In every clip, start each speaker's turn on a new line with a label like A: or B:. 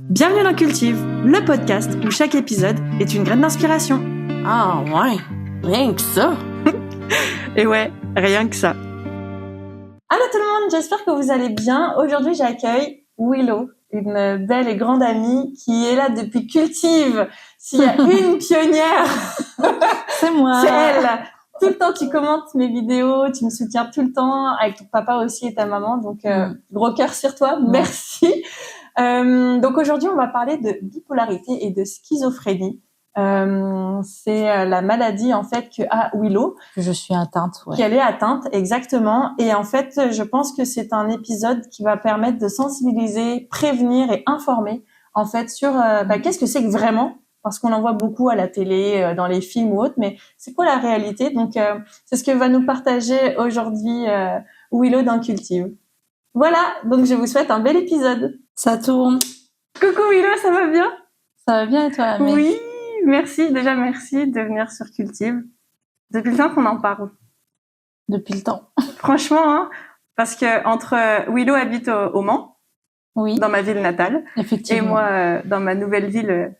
A: Bienvenue dans Cultive, le podcast où chaque épisode est une graine d'inspiration.
B: Ah ouais, rien que ça.
A: Et ouais, rien que ça. Allô tout le monde, j'espère que vous allez bien. Aujourd'hui, j'accueille Willow, une belle et grande amie qui est là depuis Cultive. S'il y a une pionnière,
B: c'est moi.
A: C'est elle. Tout le temps, tu commentes mes vidéos, tu me soutiens tout le temps, avec ton papa aussi et ta maman. Donc, gros cœur sur toi. Merci. Donc, aujourd'hui, on va parler de bipolarité et de schizophrénie. C'est la maladie, en fait, que a Willow.
B: Que je suis atteinte, ouais.
A: Qu'elle est atteinte, exactement. Et en fait, je pense que c'est un épisode qui va permettre de sensibiliser, prévenir et informer, en fait, sur qu'est-ce que c'est que vraiment, parce qu'on en voit beaucoup à la télé, dans les films ou autres, mais c'est quoi la réalité? Donc, c'est ce que va nous partager aujourd'hui Willow dans Cultive. Voilà, donc je vous souhaite un bel épisode.
B: Ça tourne.
A: Coucou Willow, ça va bien?
B: Ça va bien et toi, Amé?
A: Oui, merci. Déjà, merci de venir sur Cultive. Depuis le temps qu'on en parle.
B: Depuis le temps.
A: Franchement, hein, parce que entre Willow habite au Mans,
B: oui,
A: dans ma ville natale,
B: effectivement,
A: et moi dans ma nouvelle ville,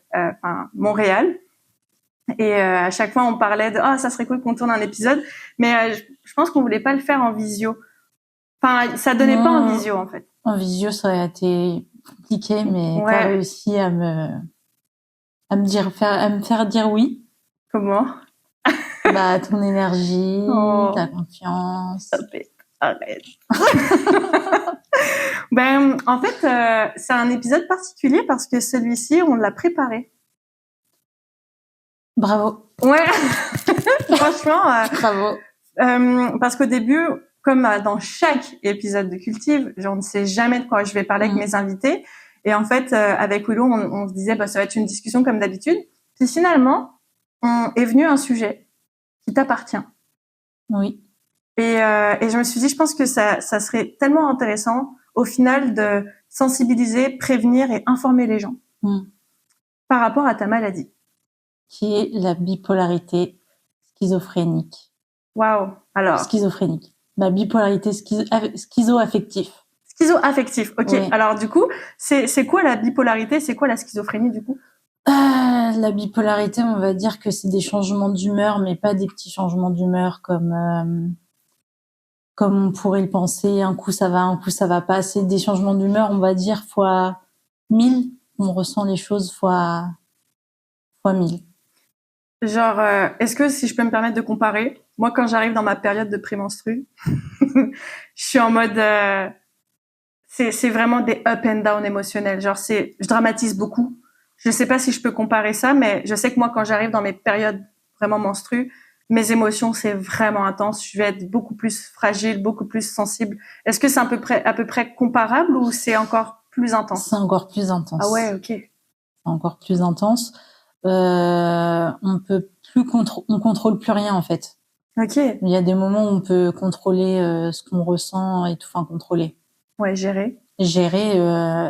A: Montréal. Et à chaque fois, on parlait de ça serait cool qu'on tourne un épisode, mais je pense qu'on voulait pas le faire en visio. Enfin, ça donnait pas en visio en fait.
B: En visio, ça aurait été compliqué, mais t'as réussi à me faire dire oui.
A: Comment?
B: Ton énergie, ta confiance.
A: Arrête. En fait, c'est un épisode particulier parce que celui-ci, on l'a préparé.
B: Bravo.
A: Ouais. Franchement.
B: Bravo.
A: Parce qu'au début, comme dans chaque épisode de Cultive, je ne sais jamais de quoi je vais parler avec mes invités. Et en fait, avec Willow, on se disait, ça va être une discussion comme d'habitude. Puis finalement, est venu un sujet qui t'appartient.
B: Oui.
A: Et je me suis dit, je pense que ça serait tellement intéressant, au final, de sensibiliser, prévenir et informer les gens par rapport à ta maladie.
B: Qui est la bipolarité schizophrénique.
A: Waouh. Alors.
B: Schizophrénique. Ma bipolarité schizo-affectif.
A: Schizo-affectif. Ok. Oui. Alors du coup, c'est quoi la bipolarité? C'est quoi la schizophrénie du coup?
B: La bipolarité, on va dire que c'est des changements d'humeur, mais pas des petits changements d'humeur comme on pourrait le penser. Un coup ça va, un coup ça va pas. C'est des changements d'humeur, on va dire fois 1000. On ressent les choses fois 1000.
A: Genre, est-ce que si je peux me permettre de comparer, moi quand j'arrive dans ma période de prémenstru, je suis en mode, c'est vraiment des up and down émotionnels. Genre je dramatise beaucoup. Je sais pas si je peux comparer ça, mais je sais que moi quand j'arrive dans mes périodes vraiment menstrues, mes émotions c'est vraiment intense. Je vais être beaucoup plus fragile, beaucoup plus sensible. Est-ce que c'est à peu près comparable ou c'est encore plus intense?
B: C'est encore plus intense.
A: Ah ouais, ok.
B: C'est encore plus intense. On contrôle plus rien en fait.
A: Ok.
B: Il y a des moments où on peut contrôler ce qu'on ressent et tout, contrôler.
A: Ouais, gérer.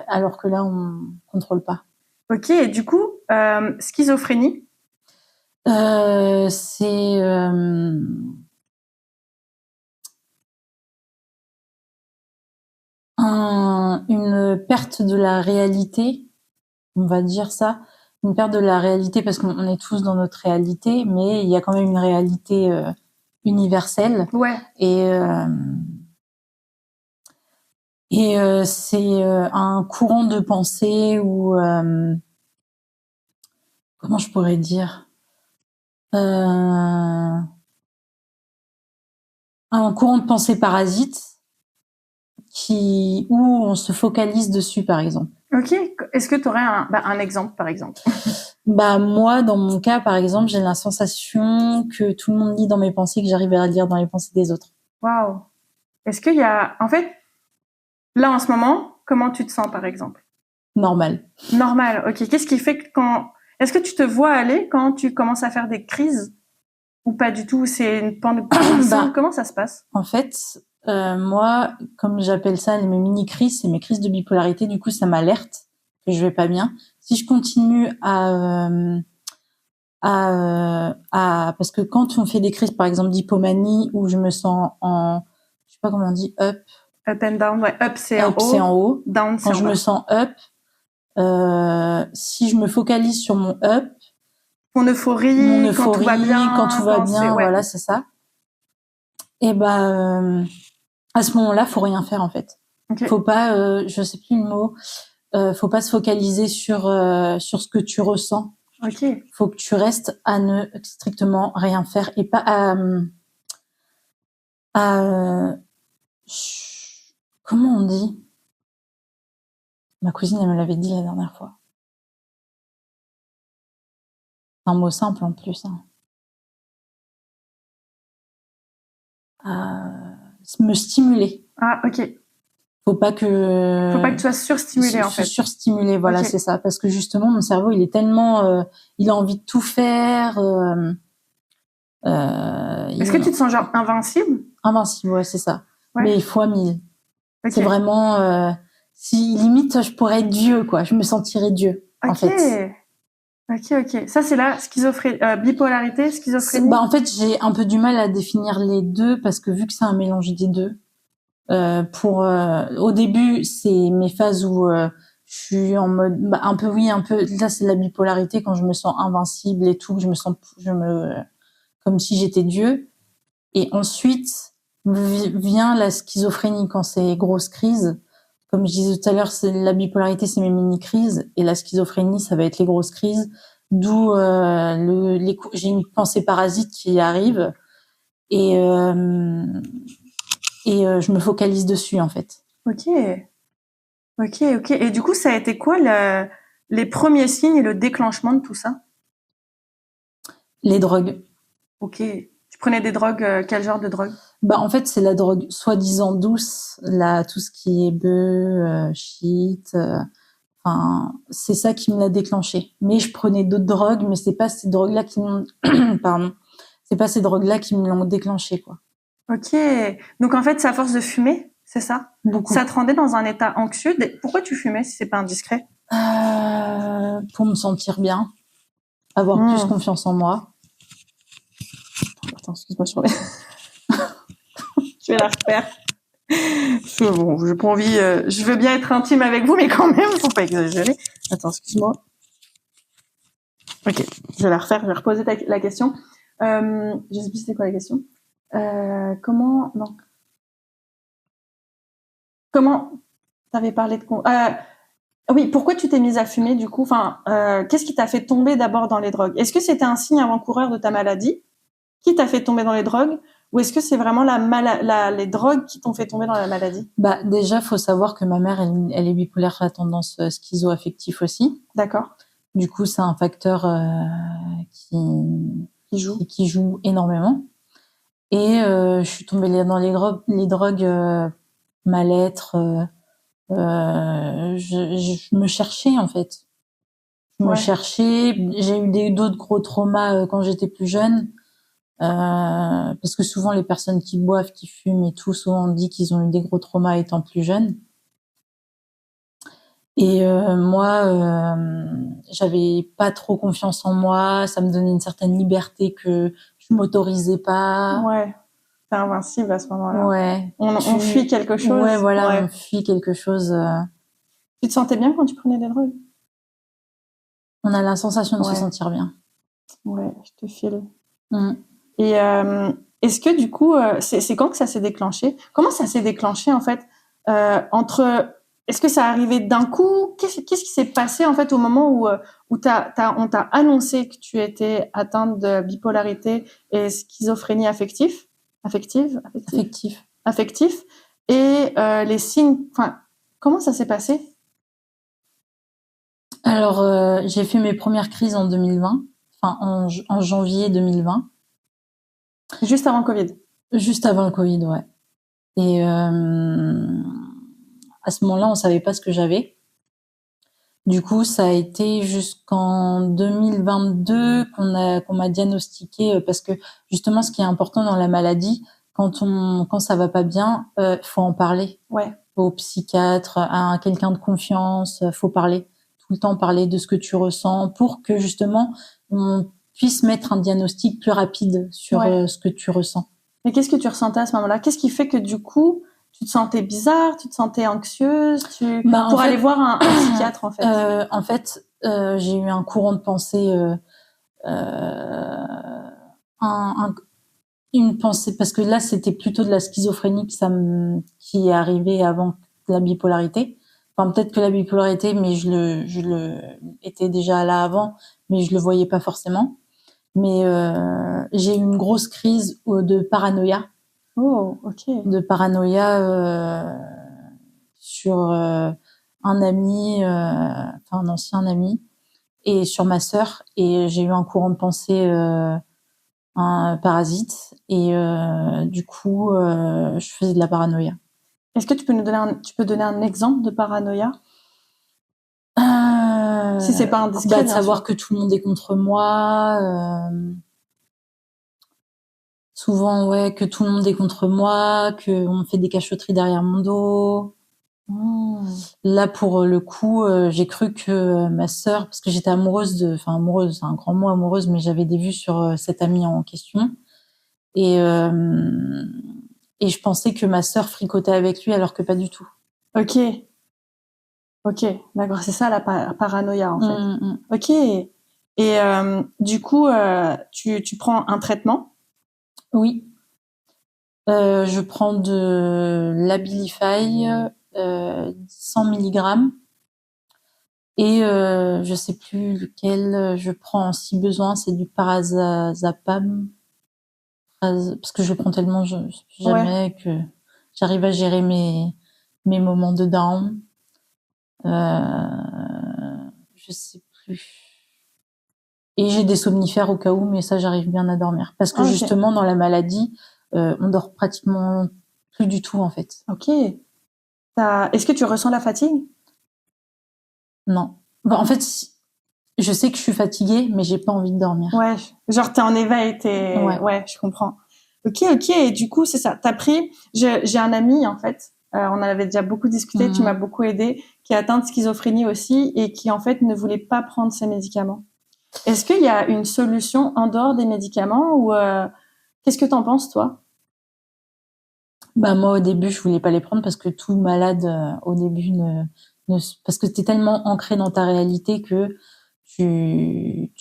B: Alors que là on contrôle pas.
A: Ok, et du coup, schizophrénie.
B: C'est une perte de la réalité, on va dire ça. Une perte de la réalité parce qu'on est tous dans notre réalité, mais il y a quand même une réalité universelle.
A: Ouais.
B: Et c'est un courant de pensée ou comment je pourrais dire, un courant de pensée parasite où on se focalise dessus, par exemple.
A: Ok. Est-ce que tu aurais un exemple, par exemple?
B: Moi, dans mon cas, par exemple, j'ai la sensation que tout le monde lit dans mes pensées, que j'arrive à lire dans les pensées des autres.
A: Waouh. Est-ce qu'il y a, en fait, là en ce moment, comment tu te sens, par exemple?
B: Normal.
A: Ok. Qu'est-ce qui fait que est-ce que tu te vois aller quand tu commences à faire des crises ou pas du tout? C'est une pandémie. Comment ça se passe?
B: En fait, moi, comme j'appelle ça mes mini-crises, c'est mes crises de bipolarité. Du coup, ça m'alerte que je vais pas bien. Si je continue parce que quand on fait des crises, par exemple d'hypomanie, où je me sens je sais pas comment on dit, up
A: and down. Ouais, up c'est
B: en haut.
A: Down c'est
B: quand je me sens up, si je me focalise sur mon up,
A: mon euphorie, quand tout va bien,
B: voilà, c'est ça. Et à ce moment-là, faut rien faire en fait.
A: Okay.
B: Faut pas, je sais plus le mot. Faut pas se focaliser sur ce que tu ressens.
A: Ok.
B: Faut que tu restes à ne strictement rien faire et pas comment on dit? Ma cousine, elle me l'avait dit la dernière fois. C'est un mot simple en plus. Me stimuler.
A: Ah, ok.
B: Faut pas que
A: tu sois surstimulé, en fait.
B: Surstimulé, voilà, okay. C'est ça. Parce que justement, mon cerveau, il est tellement, il a envie de tout faire.
A: Est-ce que tu te sens genre invincible?
B: Invincible, ouais, c'est ça. Ouais. Mais fois 1000. Okay. C'est vraiment, si limite, je pourrais être Dieu, quoi. Je me sentirais Dieu, en fait.
A: Ok. Ça, c'est la bipolarité, schizophrénie.
B: En fait, j'ai un peu du mal à définir les deux parce que vu que c'est un mélange des deux, au début, c'est mes phases où je suis en mode un peu. Là, c'est la bipolarité quand je me sens invincible et tout, que comme si j'étais Dieu. Et ensuite vient la schizophrénie quand c'est grosse crise. Comme je disais tout à l'heure, c'est la bipolarité, c'est mes mini-crises, et la schizophrénie, ça va être les grosses crises. D'où j'ai une pensée parasite qui arrive et je me focalise dessus en fait.
A: Ok. Et du coup, ça a été quoi les premiers signes et le déclenchement de tout ça?
B: Les drogues.
A: Ok. Tu prenais des drogues, quel genre de drogue?
B: En fait, c'est la drogue soi-disant douce, tout ce qui est bœuf, shit. C'est ça qui me l'a déclenché. Mais je prenais d'autres drogues, mais c'est pas ces drogues-là qui m'ont, c'est pas ces drogues-là qui me l'ont déclenché, quoi.
A: Ok. Donc en fait, c'est à force de fumer, c'est ça?
B: Beaucoup.
A: Ça te rendait dans un état anxieux. Pourquoi tu fumais si c'est pas indiscret?
B: Pour me sentir bien, avoir plus confiance en moi.
A: Attends, excuse-moi, je vais la refaire. Bon, j'ai pas envie. Je veux bien être intime avec vous, mais quand même, faut pas exagérer. Attends, excuse-moi. Ok, je vais la refaire. Je vais reposer la question. Je sais plus c'était quoi la question. Comment t'avais parlé de oui, pourquoi tu t'es mise à fumer du coup? Enfin, qu'est-ce qui t'a fait tomber d'abord dans les drogues? Est-ce que c'était un signe avant-coureur de ta maladie qui t'a fait tomber dans les drogues, ou est-ce que c'est vraiment les drogues qui t'ont fait tomber dans la maladie?
B: Déjà, faut savoir que ma mère, elle est bipolaire à tendance schizo-affectif aussi.
A: D'accord.
B: Du coup, c'est un facteur qui joue énormément. Et je suis tombée dans les drogues, mal-être. Je me cherchais en fait. Je me cherchais. J'ai eu d'autres gros traumas quand j'étais plus jeune. Parce que souvent les personnes qui boivent, qui fument et tout, souvent on dit qu'ils ont eu des gros traumas étant plus jeunes. Et moi, j'avais pas trop confiance en moi. Ça me donnait une certaine liberté que je m'autorisais pas.
A: Ouais. T'es invincible à ce moment-là.
B: Ouais.
A: On fuit quelque chose.
B: Ouais, voilà, on fuit quelque chose.
A: Tu te sentais bien quand tu prenais des drogues?
B: On a la sensation de se sentir bien.
A: Ouais, je te file. Et est-ce que du coup, c'est quand que ça s'est déclenché? Comment ça s'est déclenché en fait est-ce que ça arrivait d'un coup? Qu'est-ce qui s'est passé en fait au moment où on t'a annoncé que tu étais atteinte de bipolarité et schizophrénie affective et les signes. Enfin, comment ça s'est passé?
B: Alors, j'ai fait mes premières crises en 2020, en janvier 2020.
A: Juste avant le Covid.
B: Juste avant le Covid, ouais. Et à ce moment-là, on savait pas ce que j'avais. Du coup, ça a été jusqu'en 2022 qu'on m'a diagnostiqué, parce que justement, ce qui est important dans la maladie, quand ça va pas bien, faut en parler.
A: Ouais.
B: Au psychiatre, à quelqu'un de confiance, faut parler. Tout le temps parler de ce que tu ressens pour que justement on puisse mettre un diagnostic plus rapide sur ce que tu ressens.
A: Mais qu'est-ce que tu ressentais à ce moment-là? Qu'est-ce qui fait que du coup Tu te sentais bizarre, tu te sentais anxieuse,
B: En fait,
A: aller voir un psychiatre en fait.
B: J'ai eu un courant de pensée, une pensée, parce que là c'était plutôt de la schizophrénie qui est arrivée avant la bipolarité. Enfin, peut-être que la bipolarité, mais je le était déjà là avant, mais je le voyais pas forcément. Mais j'ai eu une grosse crise de paranoïa.
A: Oh, ok.
B: De paranoïa sur un ami, un ancien ami, et sur ma sœur. Et j'ai eu un courant de pensée un parasite. Et du coup, je faisais de la paranoïa.
A: Est-ce que tu peux donner un exemple de paranoïa? Si c'est pas indiscret,
B: de savoir que tout le monde est contre moi. Souvent, ouais, que tout le monde est contre moi, qu'on me fait des cachotteries derrière mon dos. Là, pour le coup, j'ai cru que ma sœur, parce que j'étais amoureuse, c'est un grand mot amoureuse, mais j'avais des vues sur cette amie en question. Et je pensais que ma sœur fricotait avec lui, alors que pas du tout.
A: Ok. Ok, d'accord, c'est ça la paranoïa en fait. Ok. Et du coup, tu prends un traitement?
B: Oui. Je prends de l'Abilify, 100 mg. Et je sais plus lequel je prends si besoin, c'est du Parazapam. Parce que je le prends tellement jamais que j'arrive à gérer mes moments de down. Je sais plus. Et j'ai des somnifères au cas où, mais ça, j'arrive bien à dormir. Parce que justement, dans la maladie, on dort pratiquement plus du tout, en fait.
A: Ok. Est-ce que tu ressens la fatigue?
B: Non. En fait, je sais que je suis fatiguée, mais j'ai pas envie de dormir.
A: Ouais, genre t'es en éveil, ouais, je comprends. Ok, et du coup, c'est ça. J'ai un ami, en fait, on en avait déjà beaucoup discuté, tu m'as beaucoup aidé, qui est atteint de schizophrénie aussi et qui, en fait, ne voulait pas prendre ses médicaments. Est-ce qu'il y a une solution en dehors des médicaments ou qu'est-ce que t'en penses, toi?
B: Moi, au début, je voulais pas les prendre parce que tout malade, au début, parce que t'es tellement ancré dans ta réalité que tu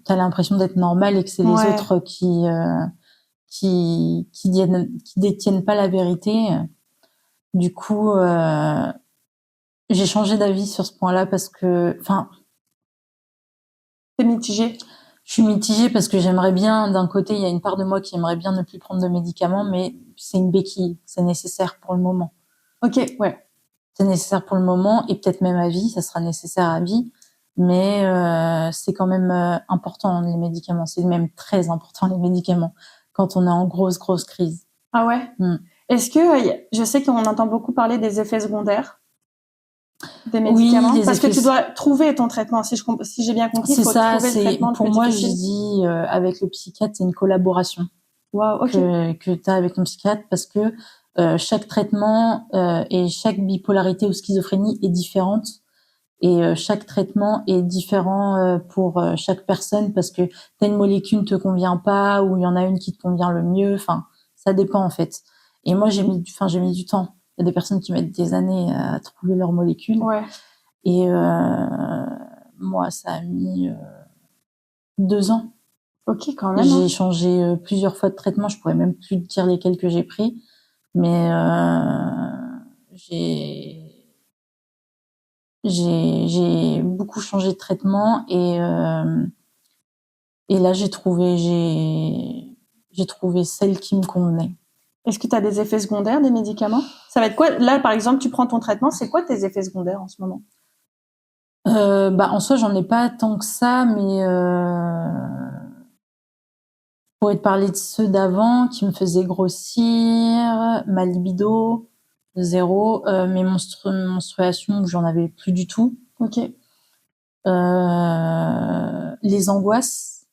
B: as l'impression d'être normal et que c'est les autres qui détiennent pas la vérité. Du coup, j'ai changé d'avis sur ce point-là parce que,
A: T'es mitigée?
B: Je suis mitigée parce que j'aimerais bien, d'un côté, il y a une part de moi qui aimerait bien ne plus prendre de médicaments, mais c'est une béquille, c'est nécessaire pour le moment.
A: Ok, ouais.
B: C'est nécessaire pour le moment et peut-être même à vie, ça sera nécessaire à vie, mais c'est quand même important les médicaments, c'est même très important les médicaments quand on est en grosse crise.
A: Ah ouais. Est-ce que je sais qu'on entend beaucoup parler des effets secondaires des médicaments, oui, parce que tu dois trouver ton traitement. Si j'ai bien compris, il faut trouver le traitement.
B: Pour moi, je dis avec le psychiatre, c'est une collaboration que tu as avec ton psychiatre parce que chaque traitement et chaque bipolarité ou schizophrénie est différente et chaque traitement est différent pour chaque personne parce que t'as une molécule ne te convient pas ou il y en a une qui te convient le mieux. Enfin, ça dépend en fait. Et moi, j'ai mis du temps. Il y a des personnes qui mettent des années à trouver leur molécule.
A: Ouais.
B: Et moi, ça a mis 2 ans.
A: Ok, quand même.
B: J'ai changé plusieurs fois de traitement. Je pourrais même plus te dire lesquels que j'ai pris, mais j'ai beaucoup changé de traitement et là j'ai trouvé celle qui me convenait.
A: Est-ce que tu as des effets secondaires des médicaments? Ça va être quoi? Là, par exemple, tu prends ton traitement, c'est quoi tes effets secondaires en ce moment?
B: En soi, j'en ai pas tant que ça, mais je pourrais te parler de ceux d'avant qui me faisaient grossir, ma libido, 0, mes menstruations où j'en avais plus du tout.
A: Ok.
B: Les angoisses.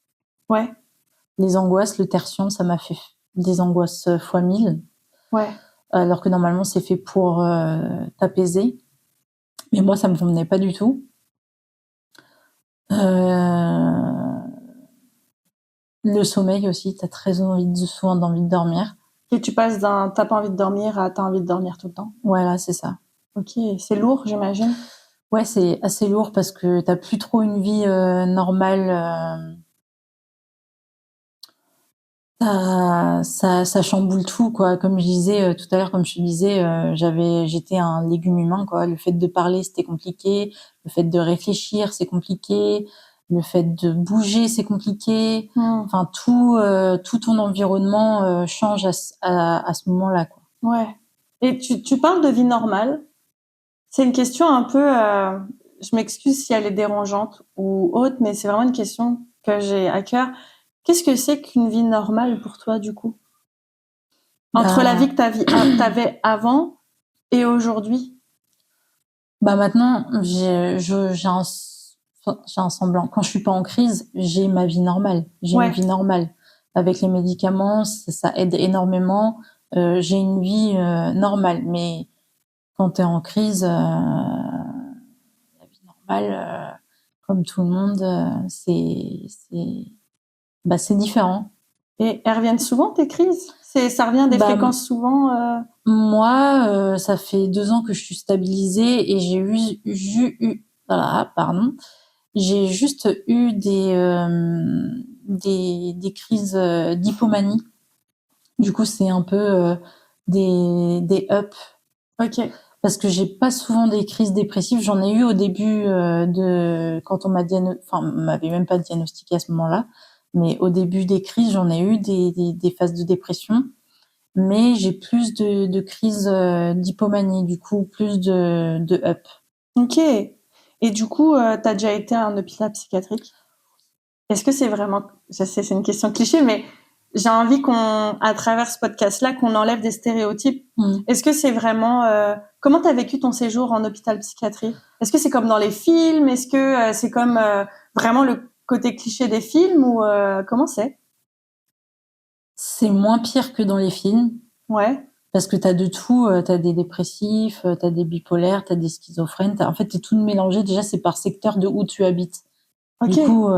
A: Ouais.
B: Les angoisses, le tertium, ça m'a fait des angoisses fois 1000.
A: Ouais.
B: Alors que normalement, c'est fait pour t'apaiser. Mais moi, ça me convenait pas du tout. Le sommeil aussi, t'as très souvent envie de dormir.
A: Et tu passes d'un t'as pas envie de dormir à t'as envie de dormir tout le temps.
B: Voilà, c'est ça.
A: Ok, c'est lourd, j'imagine.
B: Ouais, c'est assez lourd parce que t'as plus trop une vie normale. Ça chamboule tout, quoi. Comme je disais tout à l'heure, comme je te disais, j'étais un légume humain, quoi. Le fait de parler, c'était compliqué. Le fait de réfléchir, c'est compliqué. Le fait de bouger, c'est compliqué. Enfin, tout ton environnement change à ce moment-là, quoi.
A: Ouais. Et tu parles de vie normale. C'est une question un peu, je m'excuse si elle est dérangeante ou autre, mais c'est vraiment une question que j'ai à cœur. Qu'est-ce que c'est qu'une vie normale pour toi, du coup? Entre la vie que t'avais avant et aujourd'hui?
B: Maintenant, j'ai un semblant. Quand je suis pas en crise, j'ai ma vie normale. J'ai une vie normale. Avec les médicaments, ça aide énormément. J'ai une vie normale. Mais quand tu es en crise, la vie normale, comme tout le monde, c'est différent.
A: Et elles reviennent souvent, tes crises? Ça revient des fréquences souvent?
B: Moi, ça fait 2 ans que je suis stabilisée et j'ai juste eu des crises d'hypomanie. Du coup, c'est un peu des ups.
A: Ok.
B: Parce que j'ai pas souvent des crises dépressives. J'en ai eu au début quand on m'avait même pas diagnostiqué à ce moment-là. Mais au début des crises, j'en ai eu des phases de dépression. Mais j'ai plus de crises d'hypomanie, du coup, plus de up.
A: Ok. Et du coup, t'as déjà été à un hôpital psychiatrique? Est-ce que c'est vraiment, je sais, c'est une question cliché, mais j'ai envie à travers ce podcast-là, qu'on enlève des stéréotypes. Est-ce que c'est vraiment, comment t'as vécu ton séjour en hôpital psychiatrie? Est-ce que c'est comme dans les films? Est-ce que c'est comme vraiment le côté cliché des films ou comment c'est?
B: C'est moins pire que dans les films.
A: Ouais.
B: Parce que t'as de tout, t'as des dépressifs, t'as des bipolaires, t'as des schizophrènes. En fait, t'es tout mélangé. Déjà, c'est par secteur de où tu habites.
A: Okay.
B: Du coup,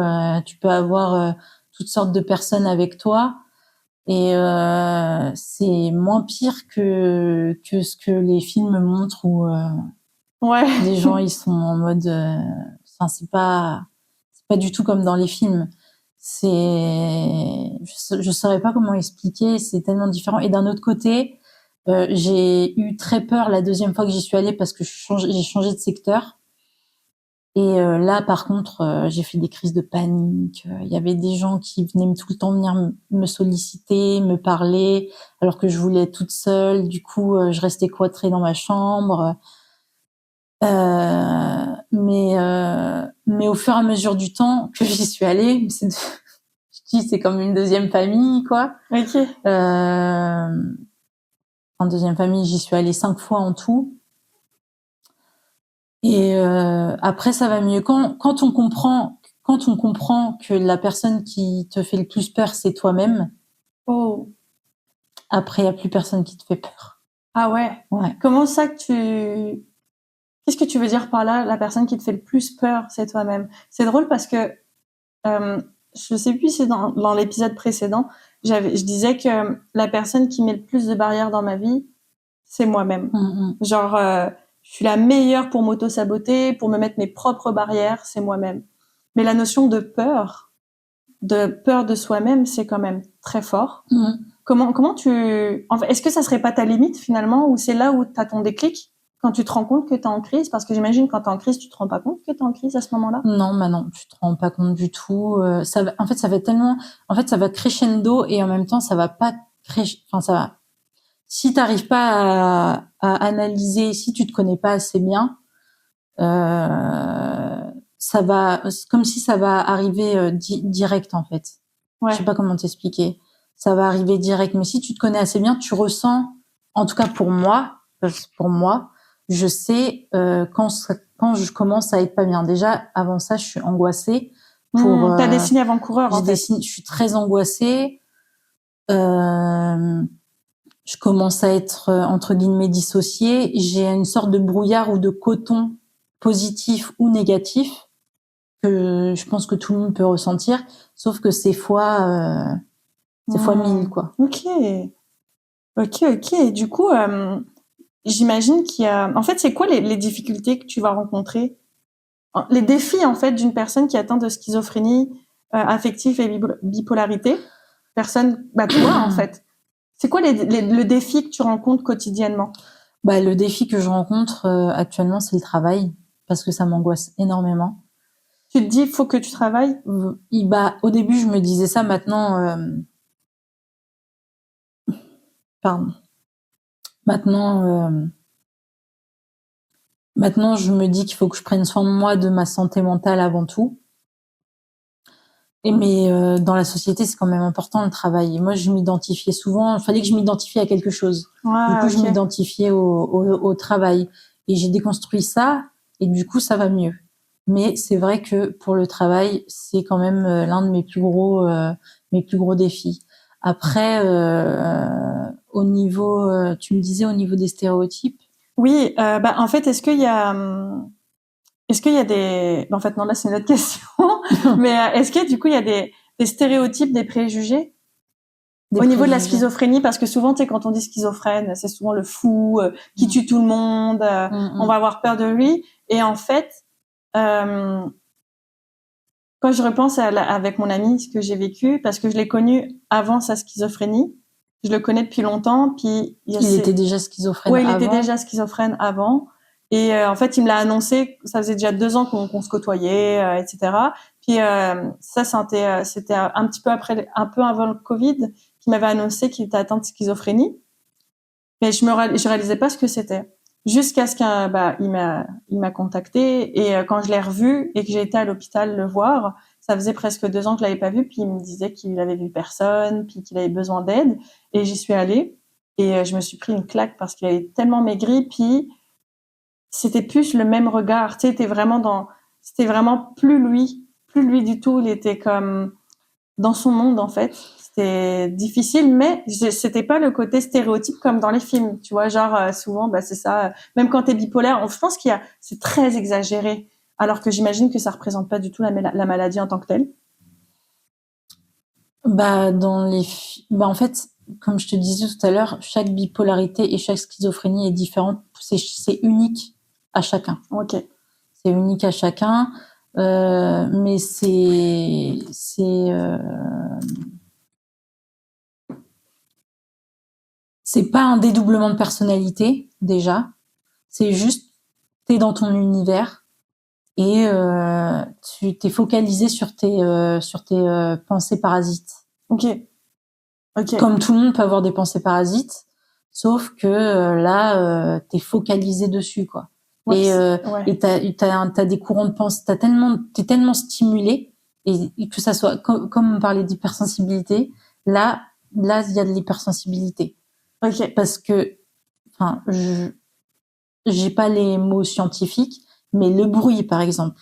B: tu peux avoir toutes sortes de personnes avec toi. Et c'est moins pire que ce que les films montrent où les gens ils sont en mode enfin c'est pas du tout comme dans les films. Je saurais pas comment expliquer, c'est tellement différent. Et d'un autre côté, j'ai eu très peur la deuxième fois que j'y suis allée parce que j'ai changé de secteur. Et là, par contre, j'ai fait des crises de panique. Il y avait des gens qui venaient tout le temps venir me solliciter, me parler, alors que je voulais être toute seule. Du coup, je restais cloîtrée dans ma chambre. Mais au fur et à mesure du temps que j'y suis allée, je dis c'est comme une deuxième famille, quoi.
A: Ok.
B: En deuxième famille, j'y suis allée 5 fois en tout. Et après, ça va mieux. Quand on comprend que la personne qui te fait le plus peur, c'est toi-même.
A: Oh.
B: Après, il n'y a plus personne qui te fait peur.
A: Ah ouais.
B: Ouais.
A: Comment ça qu'est-ce que tu veux dire par là, la personne qui te fait le plus peur, c'est toi-même? C'est drôle parce que, je sais plus si c'est dans l'épisode précédent, je disais que la personne qui met le plus de barrières dans ma vie, c'est moi-même. Genre, je suis la meilleure pour m'auto-saboter, pour me mettre mes propres barrières, c'est moi-même. Mais la notion de peur de soi-même, c'est quand même très fort. Comment est-ce que ça serait pas ta limite finalement, ou c'est là où t'as ton déclic quand tu te rends compte que t'es en crise? Parce que j'imagine quand t'es en crise, tu te rends pas compte que t'es en crise à ce moment-là?
B: Non, non, tu te rends pas compte du tout. Ça va crescendo et en même temps, ça va pas ça va. Si t'arrives pas à analyser, si tu te connais pas assez bien, ça va, comme si ça va arriver direct en fait. Ouais. Je sais pas comment t'expliquer. Ça va arriver direct, mais si tu te connais assez bien, tu ressens, en tout cas pour moi, je sais quand je commence à être pas bien. Déjà avant ça, je suis angoissée.
A: T'as des signes avant-coureurs en fait.
B: Je suis très angoissée. Je commence à être entre guillemets dissociée. J'ai une sorte de brouillard ou de coton positif ou négatif que je pense que tout le monde peut ressentir, sauf que c'est fois 1000 quoi.
A: Ok. Ok, ok. Et du coup, j'imagine qu'il y a... En fait, c'est quoi les difficultés que tu vas rencontrer? Les défis, en fait, d'une personne qui est atteinte de schizophrénie affective et bipolarité? Personne, bah toi, en fait. C'est quoi le défi que tu rencontres quotidiennement?
B: Bah, le défi que je rencontre actuellement, c'est le travail, parce que ça m'angoisse énormément.
A: Tu te dis, il faut que tu travailles?
B: Bah, au début, je me disais ça. Maintenant, pardon. Maintenant, maintenant, je me dis qu'il faut que je prenne soin de moi, de ma santé mentale avant tout. Mais dans la société, c'est quand même important le travail. Et moi, je m'identifiais souvent. Il fallait que je m'identifie à quelque chose. Du coup, je m'identifiais au travail. Et j'ai déconstruit ça. Et du coup, ça va mieux. Mais c'est vrai que pour le travail, c'est quand même l'un de mes plus gros défis. Après, au niveau, tu me disais au niveau des stéréotypes.
A: Oui, bah en fait, est-ce qu'il y a des... En fait, non, là, c'est une autre question. Mais est-ce que, du coup, il y a des stéréotypes, des préjugés au niveau de la schizophrénie? Parce que souvent, tu sais, quand on dit schizophrène, c'est souvent le fou qui tue tout le monde. On va avoir peur de lui. Et en fait, quand je repense avec mon ami, ce que j'ai vécu, parce que je l'ai connu avant sa schizophrénie, je le connais depuis longtemps, puis...
B: Il était déjà schizophrène avant?
A: Ouais, il était déjà schizophrène avant. Et en fait, il me l'a annoncé, ça faisait déjà 2 ans qu'on se côtoyait, etc. Puis ça, c'était un petit peu après, un peu avant le Covid, qu'il m'avait annoncé qu'il était atteint de schizophrénie. Mais je réalisais pas ce que c'était. Jusqu'à ce il m'a contacté et quand je l'ai revu et que j'ai été à l'hôpital le voir, ça faisait presque 2 ans que je l'avais pas vu, puis il me disait qu'il avait vu personne, puis qu'il avait besoin d'aide. Et j'y suis allée et je me suis pris une claque parce qu'il avait tellement maigri, puis c'était plus le même regard. Tu sais, c'était vraiment plus lui du tout. Il était comme dans son monde en fait. C'était difficile, mais c'était pas le côté stéréotype comme dans les films, tu vois. Genre souvent, bah c'est ça. Même quand t'es bipolaire, je pense c'est très exagéré, alors que j'imagine que ça représente pas du tout la maladie en tant que telle.
B: Bah en fait, comme je te disais tout à l'heure, chaque bipolarité et chaque schizophrénie est différente. C'est unique à chacun.
A: Ok.
B: C'est unique à chacun, mais c'est pas un dédoublement de personnalité déjà. C'est juste t'es dans ton univers et tu t'es focalisé sur tes pensées parasites.
A: Ok. Ok.
B: Comme tout le monde peut avoir des pensées parasites, sauf que là, t'es focalisé dessus, quoi.
A: Ouais,
B: Et t'as des courants de pensée, t'es tellement stimulé, et que ça soit comme on parlait d'hypersensibilité, là, il y a de l'hypersensibilité.
A: Ok.
B: Parce que, enfin, j'ai pas les mots scientifiques, mais le bruit, par exemple.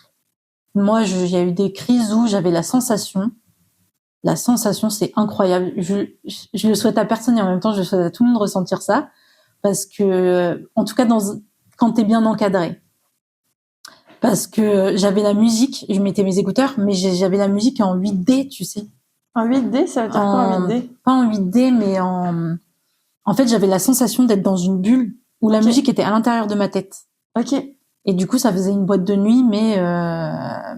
B: Moi, il y a eu des crises où j'avais la sensation, c'est incroyable. Je le souhaite à personne et en même temps, je souhaite à tout le monde de ressentir ça. Parce que, en tout cas, quand t'es bien encadré. Parce que j'avais la musique, je mettais mes écouteurs, mais j'avais la musique en 8D, tu sais.
A: En 8D, ça veut dire quoi en 8D?
B: Pas en 8D, mais en fait, j'avais la sensation d'être dans une bulle où la musique était à l'intérieur de ma tête.
A: Ok.
B: Et du coup, ça faisait une boîte de nuit, mais un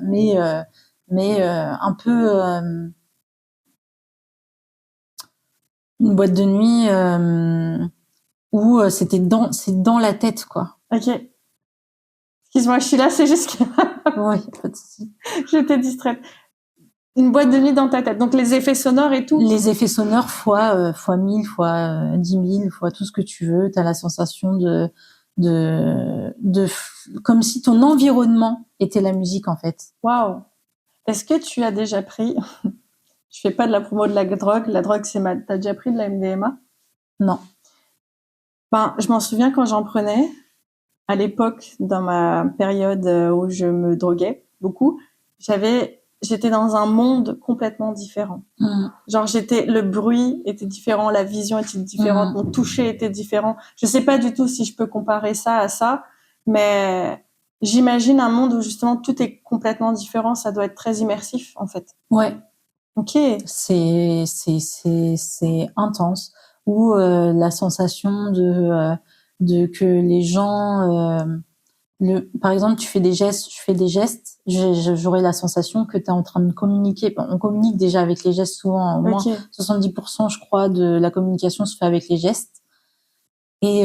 B: peu une boîte de nuit où c'est dans la tête, quoi.
A: Ok. Excuse-moi, je suis là, c'est juste que
B: Oui, pas de souci.
A: j'étais distraite. Une boîte de nuit dans ta tête. Donc les effets sonores et tout.
B: Les effets sonores fois 1000, fois 10 000, fois tout ce que tu veux. T'as la sensation comme si ton environnement était la musique, en fait.
A: Waouh. Est-ce que tu as déjà pris, je fais pas de la promo de la drogue, t'as déjà pris de la MDMA?
B: Non.
A: Ben, je m'en souviens quand j'en prenais, à l'époque, dans ma période où je me droguais beaucoup, j'étais dans un monde complètement différent. Genre, le bruit était différent, la vision était différente, mon toucher était différent. Je sais pas du tout si je peux comparer ça à ça, mais j'imagine un monde où justement tout est complètement différent, ça doit être très immersif, en fait.
B: Ouais.
A: Ok.
B: C'est intense. ou la sensation de que les gens par exemple, tu fais des gestes, je fais des gestes, j'aurai la sensation que tu es en train de communiquer. Bon, on communique déjà avec les gestes souvent, au moins 70%, je crois, de la communication se fait avec les gestes. Et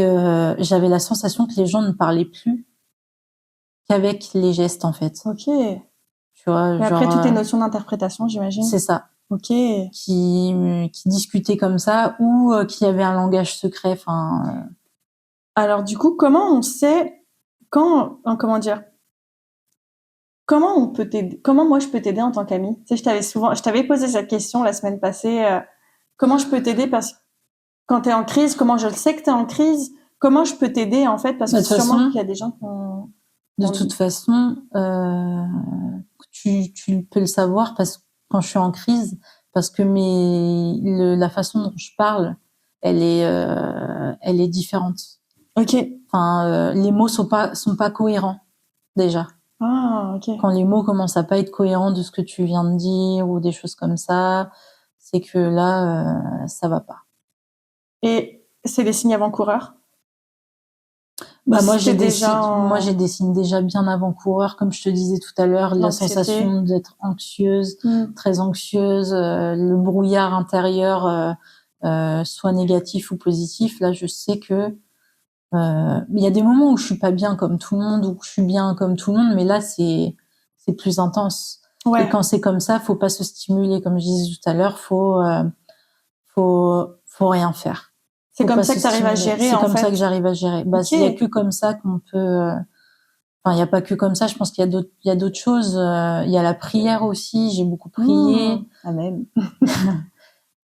B: j'avais la sensation que les gens ne parlaient plus qu'avec les gestes, en fait.
A: Ok.
B: Tu vois,
A: mais
B: genre,
A: après, toutes tes notions d'interprétation, j'imagine.
B: c'est ça.
A: Ok.
B: Qui discutaient comme ça ou qui avaient un langage secret. Enfin.
A: Alors, du coup, comment on sait comment dire? Comment on peut t'aider? Comment moi je peux t'aider en tant qu'ami? Tu sais, je t'avais posé cette question la semaine passée. Comment je peux t'aider parce que quand t'es en crise, comment je le sais que t'es en crise? Comment je peux t'aider en fait? Parce que sûrement qu'il y a des gens qui ont.
B: De toute façon, tu peux le savoir parce que quand je suis en crise, parce que la façon dont je parle, elle est différente.
A: Ok.
B: Enfin, les mots sont pas cohérents déjà.
A: Ah, ok.
B: Quand les mots commencent à pas être cohérents de ce que tu viens de dire ou des choses comme ça, c'est que là, ça va pas.
A: Et c'est des signes avant-coureurs?
B: Bah, moi, j'ai des signes déjà bien avant-coureurs, comme je te disais tout à l'heure, la sensation d'être anxieuse, très anxieuse, le brouillard intérieur, soit négatif ou positif. Là, je sais que il y a des moments où je suis pas bien comme tout le monde, ou que je suis bien comme tout le monde, mais là, c'est plus intense.
A: Ouais.
B: Et quand c'est comme ça, faut pas se stimuler, comme je disais tout à l'heure, faut rien faire.
A: C'est comme ça que tu arrives à gérer,
B: C'est comme ça que j'arrive à gérer. Bah, il y a que comme ça qu'on peut. Enfin, il y a pas que comme ça. Je pense qu'il y a d'autres choses. Il y a la prière aussi. J'ai beaucoup prié.
A: Amen.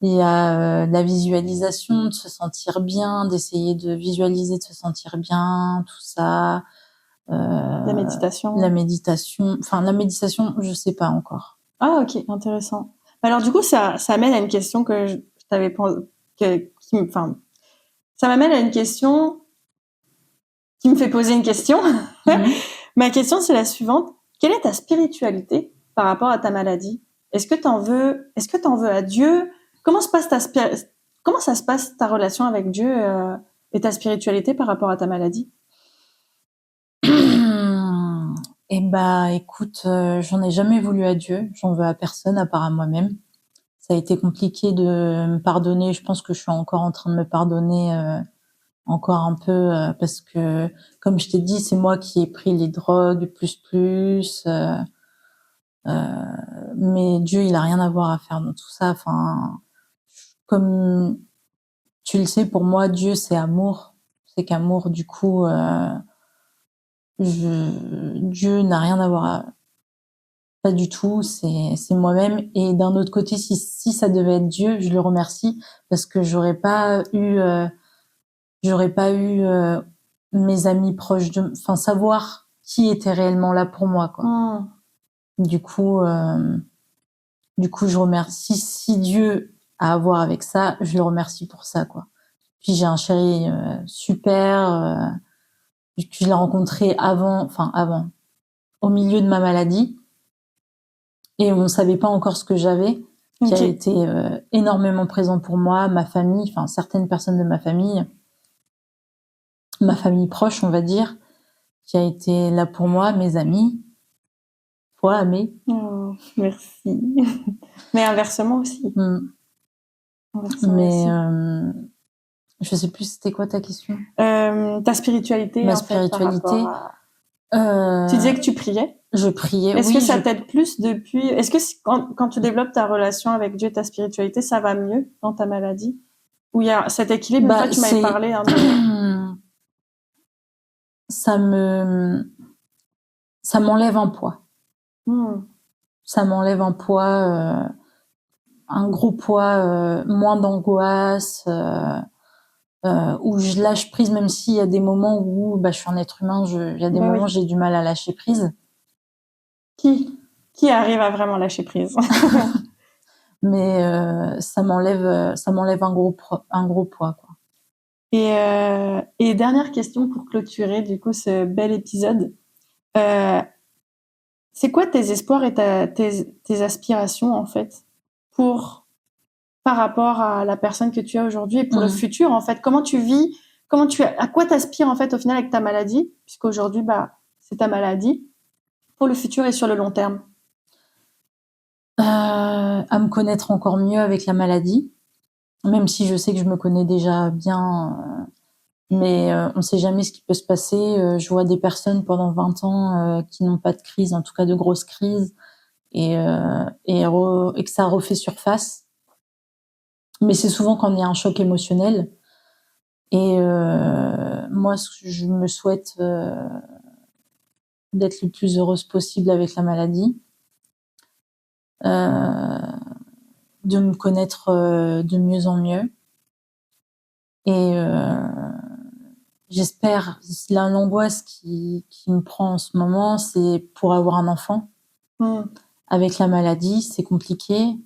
B: Il y a la visualisation, de se sentir bien, d'essayer de visualiser, de se sentir bien, tout ça.
A: La méditation.
B: Enfin, la méditation, je sais pas encore.
A: Ah, ok, intéressant. Alors du coup, ça amène à une question que je t'avais ça m'amène à une question qui me fait poser une question. Ma question, c'est la suivante. Quelle est ta spiritualité par rapport à ta maladie? Est-ce que t'en veux à Dieu? Comment ça se passe ta relation avec Dieu et ta spiritualité par rapport à ta maladie?
B: Eh bah, écoute, j'en ai jamais voulu à Dieu. J'en veux à personne à part à moi-même. Ça a été compliqué de me pardonner. Je pense que je suis encore en train de me pardonner encore un peu parce que, comme je t'ai dit, c'est moi qui ai pris les drogues plus. Mais Dieu, il a rien à voir à faire dans tout ça. Enfin, comme tu le sais, pour moi, Dieu, c'est amour. C'est qu'amour, du coup, Dieu n'a rien à voir pas du tout, c'est moi-même. Et d'un autre côté, si ça devait être Dieu, je le remercie parce que j'aurais pas eu mes amis proches enfin, savoir qui était réellement là pour moi, quoi. Du coup, je remercie. Si Dieu a à voir avec ça, je le remercie pour ça, quoi. Puis j'ai un chéri super, que je l'ai rencontré avant, au milieu de ma maladie. Et on savait pas encore ce que j'avais, qui a été énormément présent pour moi, ma famille, enfin certaines personnes de ma famille proche, on va dire, qui a été là pour moi, mes amis. Toi, Amé.
A: Oh, merci. Mais inversement aussi.
B: Mais je sais plus, c'était quoi ta question?
A: Ta spiritualité.
B: Ma spiritualité.
A: Tu disais que tu priais.
B: Je priais.
A: Est-ce que ça t'aide plus depuis? Est-ce que quand tu développes ta relation avec Dieu et ta spiritualité, ça va mieux dans ta maladie? Ou il y a cet équilibre? Une fois, tu m'avais parlé.
B: Ça m'enlève un poids. Ça m'enlève un poids, un gros poids, moins d'angoisse, où je lâche prise, même s'il y a des moments où je suis un être humain, il y a des moments où j'ai du mal à lâcher prise.
A: Qui arrive à vraiment lâcher prise?
B: Mais ça m'enlève un gros poids, quoi.
A: Et dernière question pour clôturer du coup ce bel épisode. C'est quoi tes espoirs et tes aspirations en fait par rapport à la personne que tu es aujourd'hui et pour le futur, en fait? Comment tu vis? À quoi t'aspires, en fait, au final, avec ta maladie? Puisqu'aujourd'hui, c'est ta maladie. Pour le futur et sur le long terme.
B: À me connaître encore mieux avec la maladie. Même si je sais que je me connais déjà bien, mais on sait jamais ce qui peut se passer. Je vois des personnes pendant 20 ans qui n'ont pas de crise, en tout cas de grosses crises, et que ça refait surface. Mais c'est souvent quand il y a un choc émotionnel. Et moi, je me souhaite d'être le plus heureuse possible avec la maladie, de me connaître de mieux en mieux. Et j'espère, l'angoisse qui me prend en ce moment, c'est pour avoir un enfant. Avec la maladie, c'est compliqué,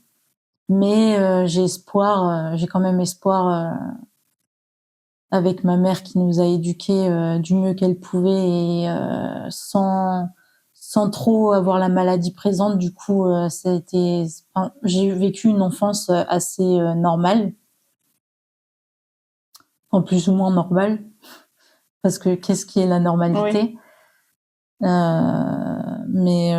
B: mais j'ai quand même espoir avec ma mère qui nous a éduqués du mieux qu'elle pouvait et sans trop avoir la maladie présente. Du coup, j'ai vécu une enfance assez normale, en plus ou moins normale. Parce que qu'est-ce qui est la normalité? Mais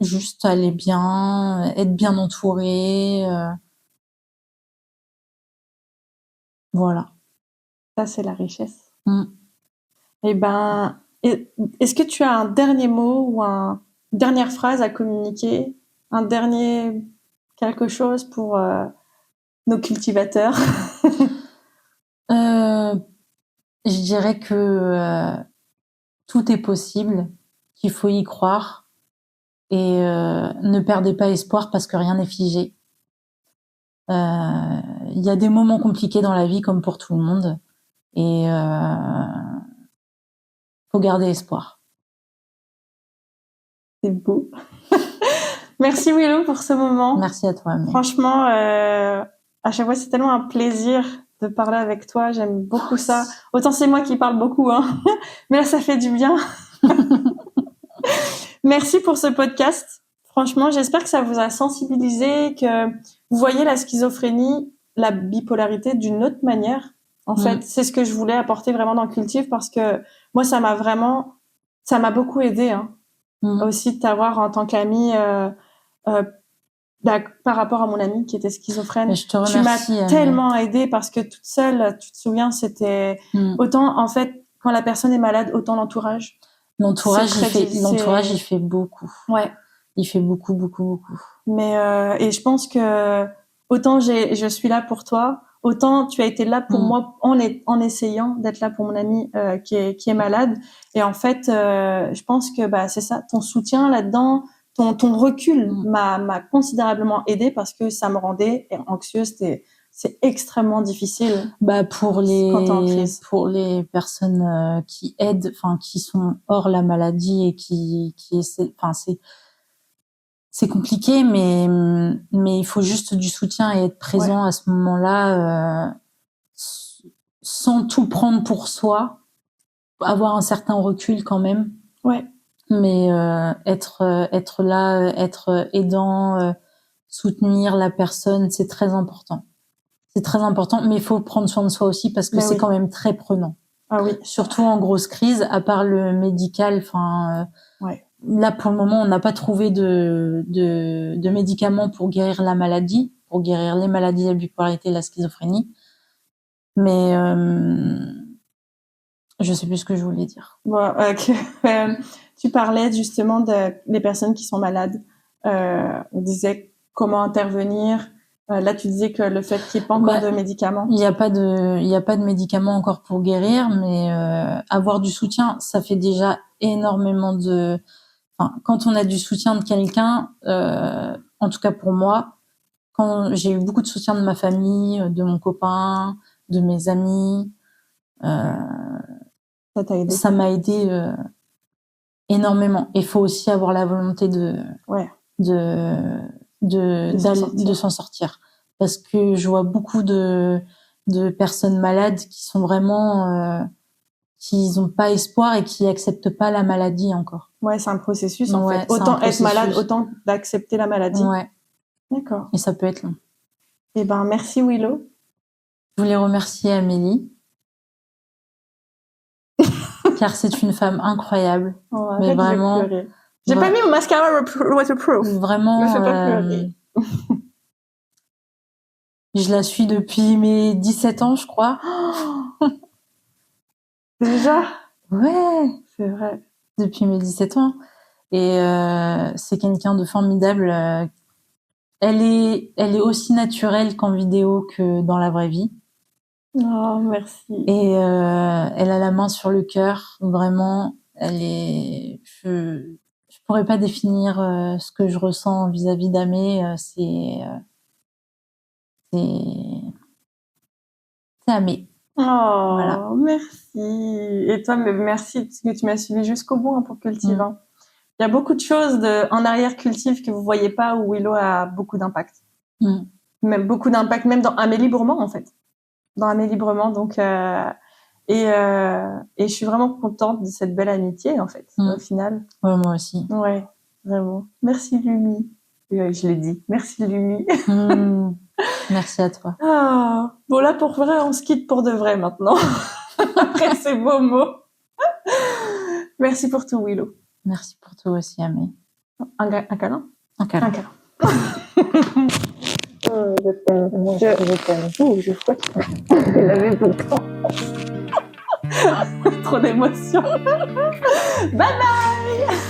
B: juste aller bien, être bien entouré, voilà.
A: Ça, c'est la richesse. Eh ben, est-ce que tu as un dernier mot ou une dernière phrase à communiquer, un dernier quelque chose pour nos cultivateurs?
B: Je dirais que tout est possible, qu'il faut y croire et ne perdez pas espoir parce que rien n'est figé. Il y a des moments compliqués dans la vie comme pour tout le monde et faut garder espoir.
A: C'est beau. Merci Willow pour ce moment.
B: Merci à toi.
A: Franchement, à chaque fois c'est tellement un plaisir de parler avec toi. J'aime beaucoup ça. Autant c'est moi qui parle beaucoup, hein. Mais là ça fait du bien. Merci pour ce podcast. Franchement, j'espère que ça vous a sensibilisé, que vous voyez la schizophrénie, la bipolarité d'une autre manière. En fait, c'est ce que je voulais apporter vraiment dans Cultive parce que moi, ça m'a beaucoup aidé, hein. Aussi de t'avoir en tant qu'amie, par rapport à mon amie qui était schizophrène.
B: Je te remercie,
A: tu m'as tellement aidé parce que toute seule, tu te souviens, c'était autant, en fait, quand la personne est malade, autant l'entourage.
B: L'entourage, il fait beaucoup.
A: Ouais.
B: Il fait beaucoup, beaucoup, beaucoup.
A: Mais et je pense que autant je suis là pour toi, autant tu as été là pour moi en essayant d'être là pour mon ami qui est malade. Et en fait, je pense que c'est ça, ton soutien là-dedans, ton recul m'a considérablement aidé parce que ça me rendait anxieuse. C'est extrêmement difficile.
B: Pour les personnes qui aident, qui sont hors la maladie et qui essaient, c'est compliqué, mais il faut juste du soutien et être présent à ce moment-là, sans tout prendre pour soi, avoir un certain recul quand même.
A: Ouais.
B: Mais être là, être aidant, soutenir la personne, c'est très important. C'est très important, mais il faut prendre soin de soi aussi parce que c'est quand même très prenant.
A: Ah oui.
B: Surtout en grosse crise, à part le médical, là pour le moment on n'a pas trouvé de médicaments pour guérir la maladie, pour guérir les maladies, la bipolarité, la schizophrénie. Mais je sais plus ce que je voulais dire.
A: Tu parlais justement des personnes qui sont malades. On disait comment intervenir. Là, tu disais que le fait qu'il n'y ait pas encore de médicaments.
B: Il n'y a pas de médicaments encore pour guérir, mais avoir du soutien, ça fait déjà énormément de. Quand on a du soutien de quelqu'un, en tout cas pour moi, quand j'ai eu beaucoup de soutien de ma famille, de mon copain, de mes amis, ça m'a aidé énormément. Il faut aussi avoir la volonté de s'en sortir. Parce que je vois beaucoup de personnes malades qui sont vraiment qui n'ont pas espoir et qui acceptent pas la maladie encore.
A: Ouais, c'est un processus en fait. Autant être malade, autant d'accepter la maladie.
B: Ouais.
A: D'accord.
B: Et ça peut être long.
A: Eh ben, merci Willow.
B: Je voulais remercier Amélie, car c'est une femme incroyable.
A: Oh,
B: mais
A: arrête,
B: vraiment,
A: je vais pleurer. J'ai pas mis mon mascara waterproof.
B: vraiment,
A: Me fais pas pleurer.
B: je la suis depuis mes 17 ans, je crois.
A: Déjà?
B: Ouais,
A: C'est vrai.
B: depuis mes 17 ans. Et c'est quelqu'un de formidable. Elle est aussi naturelle qu'en vidéo que dans la vraie vie.
A: Oh, merci.
B: Et elle a la main sur le cœur, vraiment. Je pourrais pas définir ce que je ressens vis-à-vis d'Amé. C'est Amé.
A: Oh,
B: Voilà.
A: merci. Et toi, mais merci parce que tu m'as suivi jusqu'au bout hein, pour Cultive. Hein. Il y a beaucoup de choses en arrière Cultive que vous voyez pas où Willow a beaucoup d'impact. Même beaucoup d'impact, même dans Amélie Librement en fait. Dans Amélie Librement, donc et je suis vraiment contente de cette belle amitié en fait au final.
B: Ouais, moi aussi.
A: Ouais, vraiment. Merci Lumi. Je l'ai dit. Merci Lumi.
B: Merci à toi.
A: Ah, bon là pour vrai, on se quitte pour de vrai maintenant. Après ces beaux mots. Merci pour tout Willow.
B: Merci pour toi aussi Amé.
A: Un câlin.
B: Un câlin.
A: Un câlin. Oh, je t'aime. Moi, je t'aime. Oh, je fouette. Je l'avais tout le temps. Trop d'émotions. Bye bye.